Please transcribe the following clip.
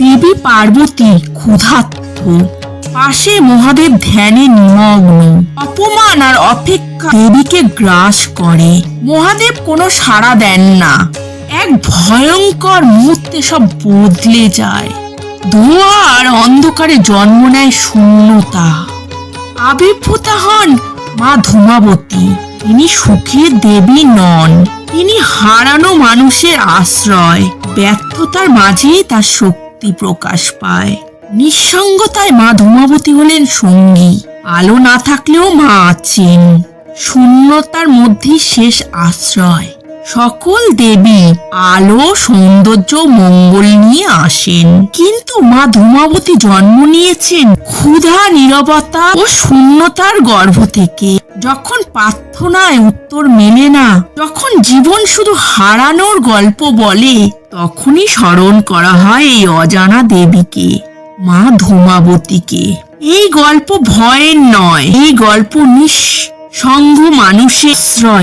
দেবী পার্বতী ক্ষুধার্ত, পাশে মহাদেব ধ্যানে নিমগ্ন। অপমান আর অপেক্ষা দেবীকে গ্রাস করে। মহাদেব কোনো সাড়া দেন না। এক ভয়ঙ্কর মুহূর্তে সব বদলে যায়। ধোঁয়া আর অন্ধকারে জন্ম নেয় শূন্যতা। আবির্ভূতা হন মা ধূমাবতী। তিনি সুখের দেবী নন, তিনি হারানো মানুষের আশ্রয়। ব্যর্থতার মাঝেই তার শক্তি প্রকাশ পায়। নিঃসঙ্গতায় মা ধূমাবতী হলেন সঙ্গী। আলো না থাকলেও মা আছেন। শূন্যতার মধ্যেই শেষ আশ্রয়। সকল দেবী আলো, সৌন্দর্য, মঙ্গল নিয়ে আসেন, কিন্তু মা ধূমাবতী জন্ম নিয়েছেন ক্ষুধা, নীরবতা ও শূন্যতার গর্ভ থেকে। যখন প্রার্থনায় উত্তর মেলে না, যখন জীবন শুধু হারানোর গল্প বলে, তখনই স্মরণ করা হয় এই অজানা দেবীকে, মা ধূমাবতীকে। এই গল্প ভয়ের নয়, এই গল্প নিঃসঙ্গ মানুষের আশ্রয়।